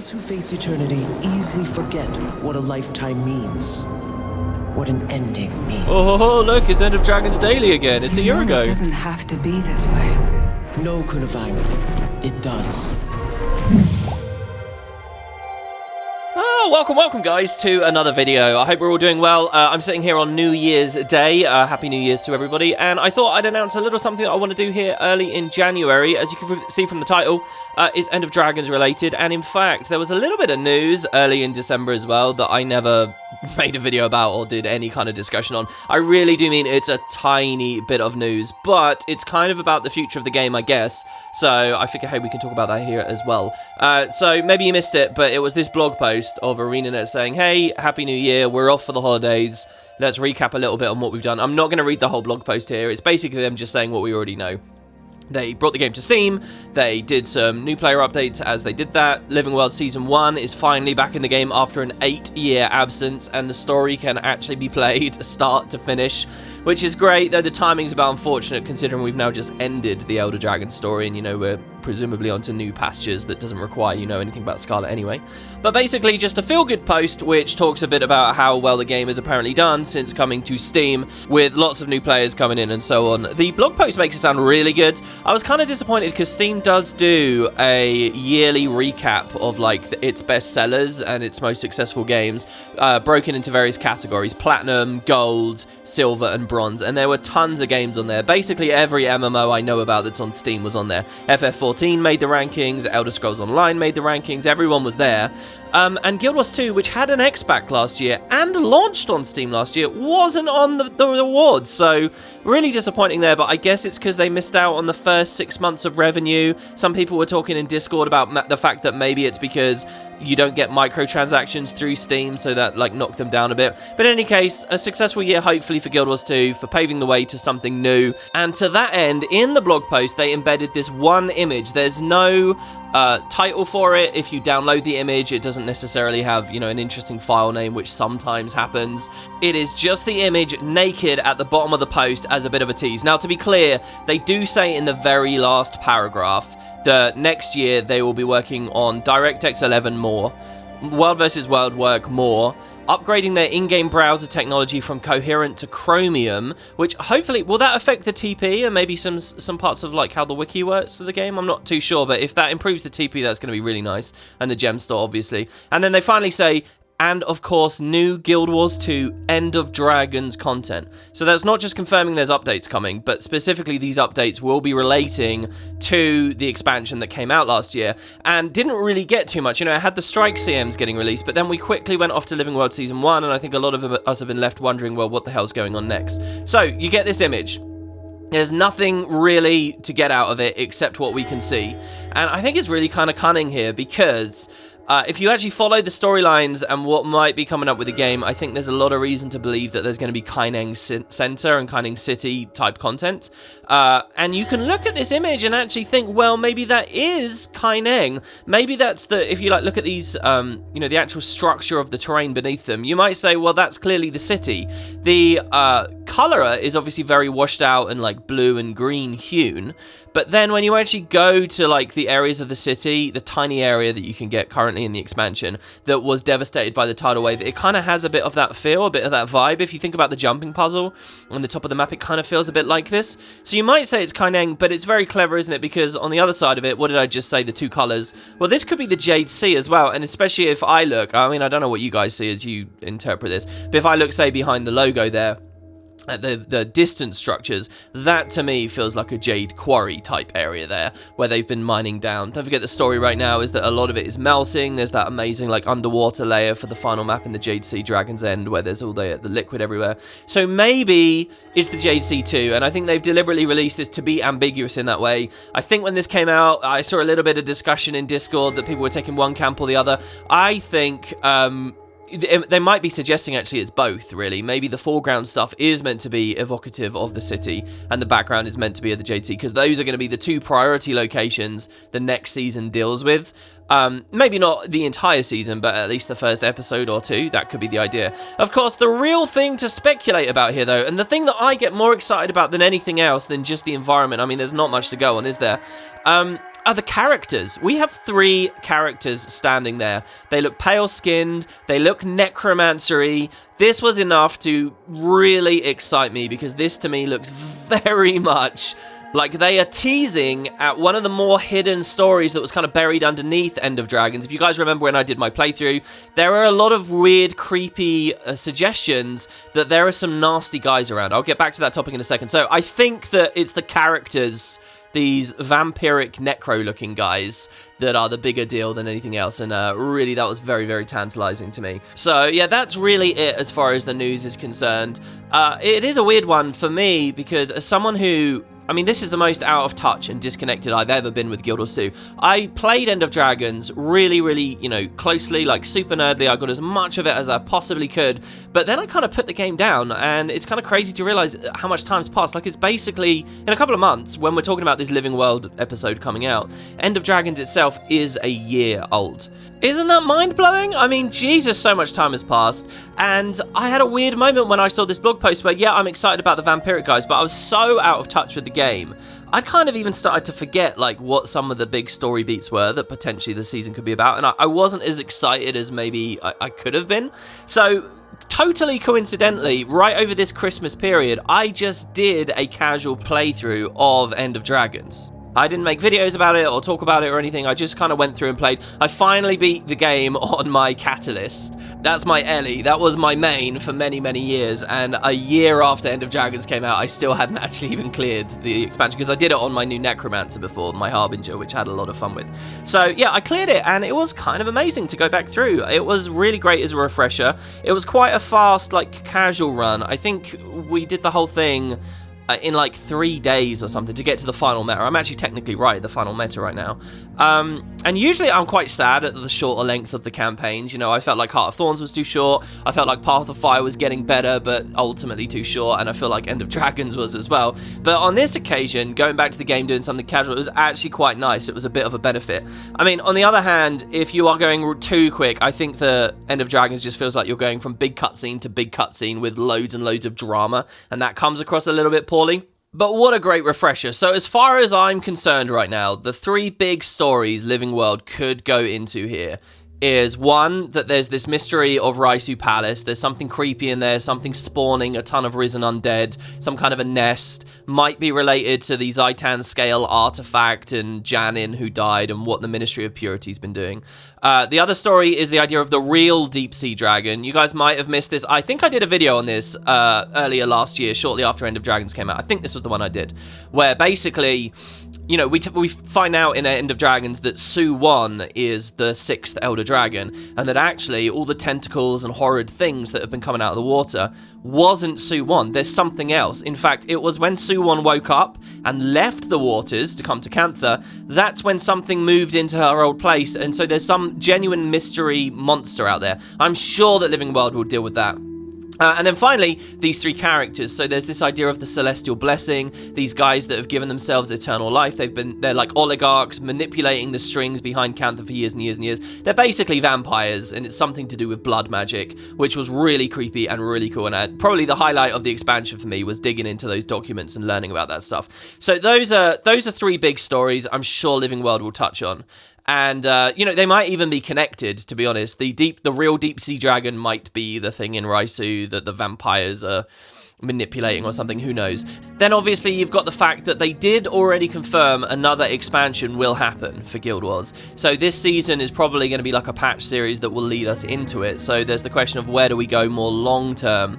Those who face eternity easily forget what a lifetime means. What an ending means. Oh, look, it's End of Dragons Daily again. It's a year ago. It doesn't have to be this way. No, Kunavine. It does. Welcome guys to another video. I hope we're all doing well. I'm sitting here on New Year's Day. Happy New Year's to everybody. And I thought I'd announce a little something that I want to do here early in January. As you can see from the title, it's End of Dragons related. And in fact, there was a little bit of news early in December as well that I never made a video about or did any kind of discussion on. I really do mean it's a tiny bit of news, but it's kind of about the future of the game, I guess. So I figure, hey, we can talk about that here as well. So maybe you missed it, but it was this blog post of ArenaNet saying, hey, Happy New Year, we're off for the holidays. Let's recap a little bit on what we've done. I'm not going to read the whole blog post here. It's basically them just saying what we already know. They brought the game to Steam, they did some new player updates as they did that. Living World Season 1 is finally back in the game after an 8-year absence, and the story can actually be played start to finish, which is great, though the timing's about unfortunate considering we've now just ended the Elder Dragon story, and we're presumably onto new pastures that doesn't require anything about Scarlet anyway. But basically just a feel-good post which talks a bit about how well the game has apparently done since coming to Steam, with lots of new players coming in and so on. The blog post makes it sound really good. I was kind of disappointed because Steam does do a yearly recap of its best sellers and its most successful games, broken into various categories: platinum, gold, silver and bronze, and there were tons of games on there. Basically every MMO I know about that's on Steam was on there. FF14 made the rankings, Elder Scrolls Online made the rankings, everyone was there. And Guild Wars 2, which had an X-Pack last year and launched on Steam last year, wasn't on the awards, so really disappointing there, but I guess it's because they missed out on the first 6 months of revenue. Some people were talking in Discord about the fact that maybe it's because you don't get microtransactions through Steam, so that knocked them down a bit. But in any case, a successful year hopefully for Guild Wars 2, for paving the way to something new. And to that end, in the blog post, they embedded this one image. There's no title for it. If you download the image, it doesn't necessarily have an interesting file name, which sometimes happens. It is just the image naked at the bottom of the post as a bit of a tease. Now, to be clear, they do say in the very last paragraph that next year they will be working on DirectX 11 more, World vs. World work more, upgrading their in-game browser technology from Coherent to Chromium, which hopefully, will that affect the TP and maybe some parts of how the wiki works for the game? I'm not too sure, but if that improves the TP, that's going to be really nice. And the gem store, obviously. And then they finally say, and of course, new Guild Wars 2 End of Dragons content. So that's not just confirming there's updates coming, but specifically these updates will be relating to the expansion that came out last year and didn't really get too much. It had the Strike CMs getting released, but then we quickly went off to Living World Season 1, and I think a lot of us have been left wondering, well, what the hell's going on next? So you get this image. There's nothing really to get out of it except what we can see. And I think it's really kind of cunning here because if you actually follow the storylines and what might be coming up with the game, I think there's a lot of reason to believe that there's going to be Kaineng Center and Kaineng City type content. And you can look at this image and actually think, well, maybe that is Kaineng. Maybe that's if you look at these, the actual structure of the terrain beneath them, you might say, well, that's clearly the city. The color is obviously very washed out and blue and green hewn. But then when you actually go to the areas of the city, the tiny area that you can get currently in the expansion that was devastated by the tidal wave, it kind of has a bit of that feel, a bit of that vibe. If you think about the jumping puzzle on the top of the map, it kind of feels a bit like this. So you might say it's Kaineng, but it's very clever, isn't it? Because on the other side of it, what did I just say? The two colors. Well, this could be the Jade Sea as well, and especially if I look, I mean, I don't know what you guys see as you interpret this, but if I look, say, behind the logo there, at the distance structures, that to me feels like a jade quarry type area there where they've been mining down. Don't forget, the story right now is that a lot of it is melting. There's that amazing underwater layer for the final map in the Jade Sea Dragon's End where there's all the liquid everywhere. So maybe it's the Jade Sea too, and I think they've deliberately released this to be ambiguous in that way. I think when this came out, I saw a little bit of discussion in Discord that people were taking one camp or the other. I think they might be suggesting actually it's both, really. Maybe the foreground stuff is meant to be evocative of the city and the background is meant to be at the Jade Sea, because those are going to be the two priority locations the next season deals with. Maybe not the entire season, but at least the first episode or two. That could be the idea. Of course, the real thing to speculate about here, though, and the thing that I get more excited about than anything else than just the environment, I mean, there's not much to go on, is there? are the characters. We have 3 characters standing there. They look pale-skinned, they look necromancer-y. This was enough to really excite me, because this to me looks very much like they are teasing at one of the more hidden stories that was kind of buried underneath End of Dragons. If you guys remember when I did my playthrough, there are a lot of weird, creepy suggestions that there are some nasty guys around. I'll get back to that topic in a second. So I think that it's the characters, these vampiric necro-looking guys, that are the bigger deal than anything else, and really that was very, very tantalizing to me. So yeah, that's really it as far as the news is concerned. It is a weird one for me, because as someone who... I mean, this is the most out of touch and disconnected I've ever been with Guild Wars 2. I played End of Dragons really, really, closely, like super nerdly. I got as much of it as I possibly could, but then I kind of put the game down, and it's kind of crazy to realize how much time's passed. Like, it's basically, in a couple of months, when we're talking about this Living World episode coming out, End of Dragons itself is a year old. Isn't that mind-blowing? I mean, Jesus, so much time has passed, and I had a weird moment when I saw this blog post where, yeah, I'm excited about the vampiric guys, but I was so out of touch with the game, I'd kind of even started to forget, like, what some of the big story beats were that potentially the season could be about, and I wasn't as excited as maybe I could have been. So, totally coincidentally, right over this Christmas period, I just did a casual playthrough of End of Dragons. I didn't make videos about it or talk about it or anything. I just kind of went through and played. I finally beat the game on my Catalyst. That's my Ellie. That was my main for many, many years. And a year after End of Dragons came out, I still hadn't actually even cleared the expansion, because I did it on my new Necromancer before, my Harbinger, which I had a lot of fun with. So yeah, I cleared it, and it was kind of amazing to go back through. It was really great as a refresher. It was quite a fast, like, casual run. I think we did the whole thing in like 3 days or something to get to the final meta. I'm actually technically right at the final meta right now. And usually I'm quite sad at the shorter length of the campaigns. I felt like Heart of Thorns was too short. I felt like Path of Fire was getting better, but ultimately too short. And I feel like End of Dragons was as well. But on this occasion, going back to the game, doing something casual, it was actually quite nice. It was a bit of a benefit. I mean, on the other hand, if you are going too quick, I think the End of Dragons just feels like you're going from big cutscene to big cutscene with loads and loads of drama. And that comes across a little bit poorly. But what a great refresher. So as far as I'm concerned right now, the 3 big stories Living World could go into here is, one, that there's this mystery of Raisu Palace. There's something creepy in there, something spawning a ton of risen undead, some kind of a nest, might be related to the Zaitan scale artifact and Janin who died and what the Ministry of Purity's been doing. The other story is the idea of the real deep sea dragon. You guys might have missed this. I think I did a video on this earlier last year, shortly after End of Dragons came out. I think this was the one I did, where basically, we find out in End of Dragons that Su-1 is the 6th Elder Dragon, and that actually all the tentacles and horrid things that have been coming out of the water wasn't Su-1. There's something else. In fact, it was when Su-1 woke up and left the waters to come to Cantha, that's when something moved into her old place, and so there's some genuine mystery monster out there. I'm sure that Living World will deal with that. And then finally, these 3 characters. So there's this idea of the Celestial Blessing, these guys that have given themselves eternal life. They're like oligarchs manipulating the strings behind Cantha for years and years and years. They're basically vampires, and it's something to do with blood magic, which was really creepy and really cool. And probably the highlight of the expansion for me was digging into those documents and learning about that stuff. So those are 3 big stories I'm sure Living World will touch on. And, they might even be connected, to be honest. The real deep sea dragon might be the thing in Raisu that the vampires are manipulating or something, who knows. Then obviously you've got the fact that they did already confirm another expansion will happen for Guild Wars. So this season is probably going to be like a patch series that will lead us into it. So there's the question of where do we go more long term.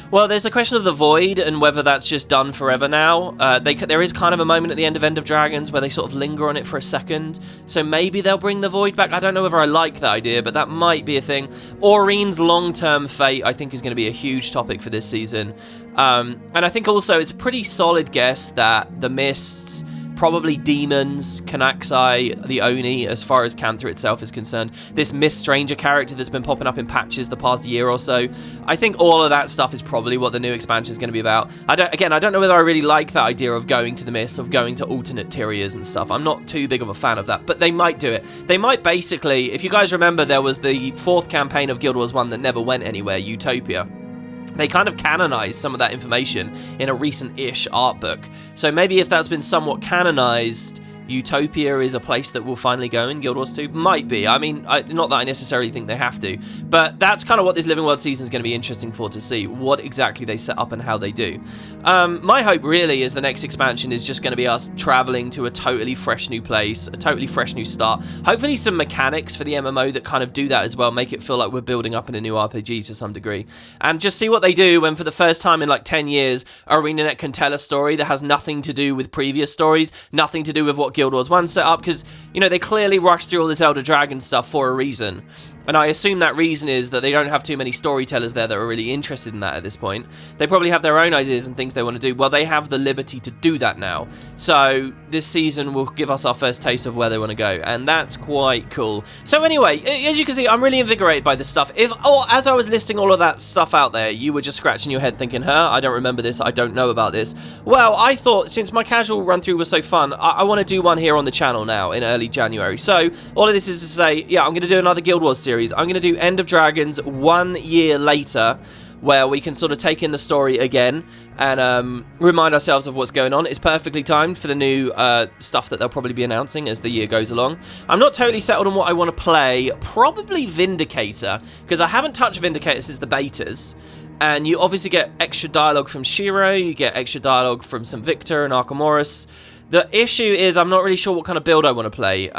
Well, there's the question of the Void and whether that's just done forever now. There is kind of a moment at the end of Dragons where they sort of linger on it for a second. So maybe they'll bring the Void back. I don't know whether I like that idea, but that might be a thing. Aureen's long-term fate, I think, is going to be a huge topic for this season. And I think also it's a pretty solid guess that the Mists, probably demons, Kanaxai, the Oni, as far as Cantha itself is concerned. This Mist Stranger character that's been popping up in patches the past year or so. I think all of that stuff is probably what the new expansion is going to be about. I don't know whether I really like that idea of going to the Mists, of going to alternate Tyrias and stuff. I'm not too big of a fan of that, but they might do it. They might basically, if you guys remember, there was the 4th campaign of Guild Wars 1 that never went anywhere, Utopia. They kind of canonized some of that information in a recent-ish art book. So maybe if that's been somewhat canonized, Utopia is a place that will finally go in Guild Wars 2? Might be. I mean, not that I necessarily think they have to, but that's kind of what this Living World season is going to be interesting for, to see what exactly they set up and how they do. My hope really is the next expansion is just going to be us traveling to a totally fresh new place, a totally fresh new start. Hopefully some mechanics for the MMO that kind of do that as well, make it feel like we're building up in a new RPG to some degree. And just see what they do when for the first time in like 10 years, ArenaNet can tell a story that has nothing to do with previous stories, nothing to do with what Guild Wars 1 set up, because, you know, they clearly rushed through all this Elder Dragon stuff for a reason. And I assume that reason is that they don't have too many storytellers there that are really interested in that at this point. They probably have their own ideas and things they want to do. Well, they have the liberty to do that now. So this season will give us our first taste of where they want to go. And that's quite cool. So anyway, as you can see, I'm really invigorated by this stuff. As I was listing all of that stuff out there, you were just scratching your head thinking, I don't remember this. I don't know about this. Well, I thought since my casual run through was so fun, I want to do one here on the channel now in early January. So all of this is to say, yeah, I'm going to do another Guild Wars series. I'm going to do End of Dragons 1 year later, where we can sort of take in the story again and remind ourselves of what's going on. It's perfectly timed for the new stuff that they'll probably be announcing as the year goes along. I'm not totally settled on what I want to play. Probably Vindicator, because I haven't touched Vindicator since the betas. And you obviously get extra dialogue from Shiro, you get extra dialogue from St. Victor and Archimedes. The issue is I'm not really sure what kind of build I want to play.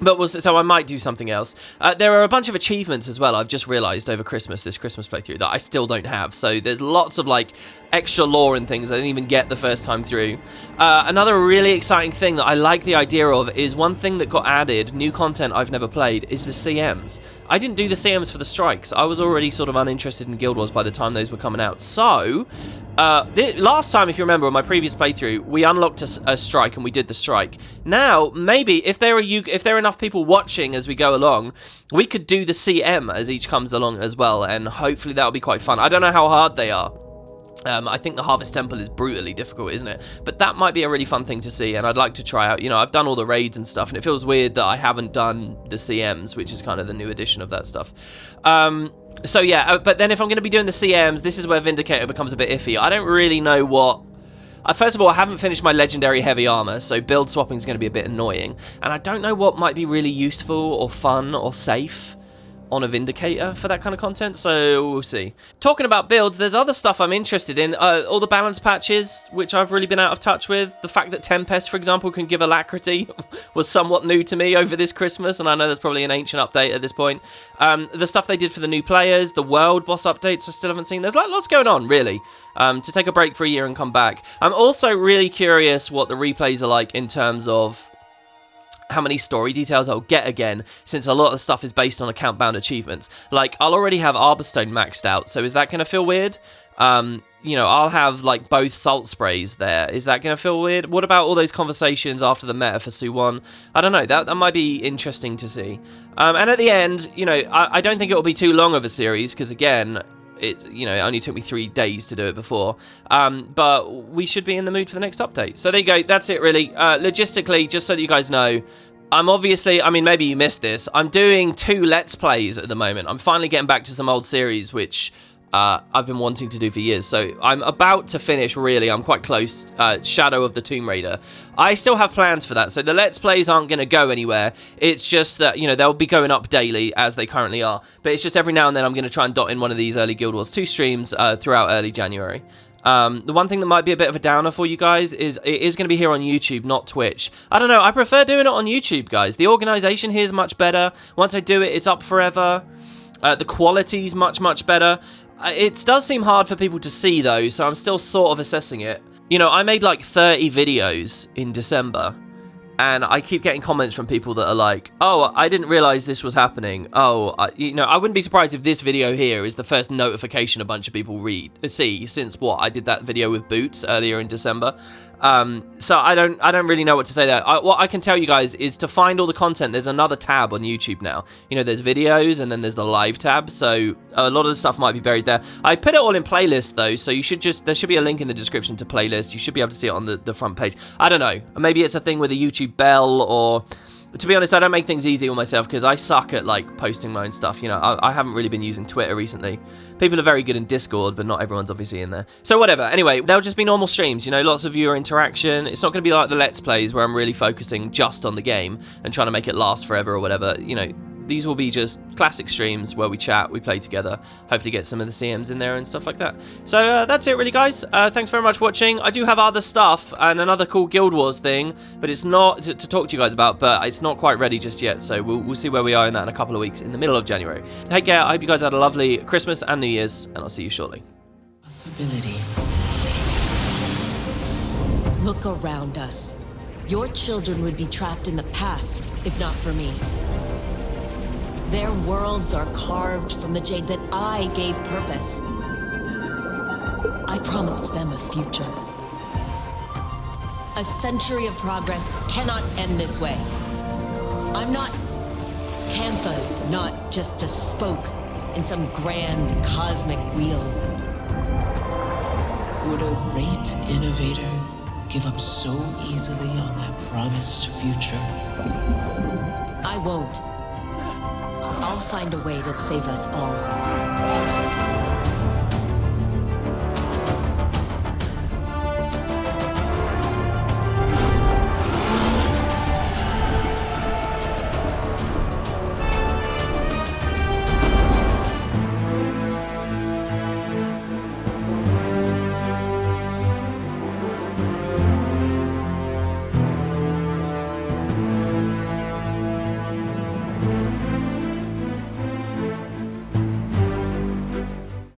So I might do something else. There are a bunch of achievements as well, I've just realised over Christmas, this Christmas playthrough, that I still don't have. So there's lots of, like, extra lore and things I didn't even get the first time through. Another really exciting thing that I like the idea of is one thing that got added, new content I've never played, is the CMs. I didn't do the CMs for the strikes. I was already sort of uninterested in Guild Wars by the time those were coming out. So, last time, if you remember, in my previous playthrough, we unlocked a strike and we did the strike. Now, maybe, if there are enough people watching as we go along, we could do the CM as each comes along as well, and hopefully that'll be quite fun. I don't know how hard they are. I think the Harvest Temple is brutally difficult, isn't it? But that might be a really fun thing to see, and I'd like to try out. You know, I've done all the raids and stuff, and it feels weird that I haven't done the CMs, which is kind of the new edition of that stuff. So yeah, but then if I'm going to be doing the CMs, this is where Vindicator becomes a bit iffy. I don't really know what... First of all, I haven't finished my legendary heavy armor, so build swapping is going to be a bit annoying. And I don't know what might be really useful or fun or safe on a Vindicator for that kind of content, so we'll see. Talking about builds, there's other stuff I'm interested in. All the balance patches, which I've really been out of touch with. The fact that Tempest, for example, can give alacrity was somewhat new to me over this Christmas, and I know there's probably an ancient update at this point. The stuff they did for the new players, the world boss updates I still haven't seen. There's like lots going on, really, to take a break for a year and come back. I'm also really curious what the replays are like in terms of how many story details I'll get again, since a lot of the stuff is based on account-bound achievements. Like, I'll already have Arborstone maxed out, so is that going to feel weird? You know, I'll have, like, both salt sprays there. Is that going to feel weird? What about all those conversations after the meta for Suwon? I don't know, that might be interesting to see. And at the end, you know, I don't think it'll be too long of a series, because, again, it only took me 3 days to do it before, but we should be in the mood for the next update. So there you go, that's it really. Logistically, just so that you guys know, I'm obviously, I mean, maybe you missed this, I'm doing 2 Let's Plays at the moment. I'm finally getting back to some old series, which I've been wanting to do for years. So I'm about to finish, really. I'm quite close. Shadow of the Tomb Raider. I still have plans for that. So the Let's Plays aren't going to go anywhere. It's just that, you know, they'll be going up daily as they currently are. But it's just every now and then I'm going to try and dot in one of these early Guild Wars 2 streams throughout early January. The one thing that might be a bit of a downer for you guys is it is going to be here on YouTube, not Twitch. I don't know. I prefer doing it on YouTube, guys. The organization here is much better. Once I do it, it's up forever. The quality's much, much better. It does seem hard for people to see, though, so I'm still sort of assessing it. You know, I made like 30 videos in December, and I keep getting comments from people that are like, oh, I didn't realize this was happening. Oh, you know, I wouldn't be surprised if this video here is the first notification a bunch of people see since what? I did that video with Boots earlier in December. So I don't really know what to say there. What I can tell you guys is to find all the content, there's another tab on YouTube now. You know, there's videos and then there's the live tab, so a lot of the stuff might be buried there. I put it all in playlists though, so you should there should be a link in the description to playlist. You should be able to see it on the front page. I don't know, maybe it's a thing with a YouTube bell, or To be honest, I don't make things easy on myself because I suck at like posting my own stuff. You know, I haven't really been using Twitter recently. People are very good in Discord, but not everyone's obviously in there. So whatever. Anyway, they'll just be normal streams. You know, lots of viewer interaction. It's not going to be like the Let's Plays where I'm really focusing just on the game and trying to make it last forever or whatever. You know, these will be just classic streams where we chat, we play together, hopefully get some of the CMs in there and stuff like that. So that's it really, guys. Thanks very much for watching. I do have other stuff and another cool Guild Wars thing, but it's not to talk to you guys about, but it's not quite ready just yet, so we'll see where we are in that in a couple of weeks in the middle of January. Take care. I hope you guys had a lovely Christmas and New Year's, and I'll see you shortly. Possibility. Look around us. Your children would be trapped in the past if not for me. Their worlds are carved from the jade that I gave purpose. I promised them a future. A century of progress cannot end this way. I'm not Kantha's, not just a spoke in some grand cosmic wheel. Would a great innovator give up so easily on that promised future? I won't. I'll find a way to save us all.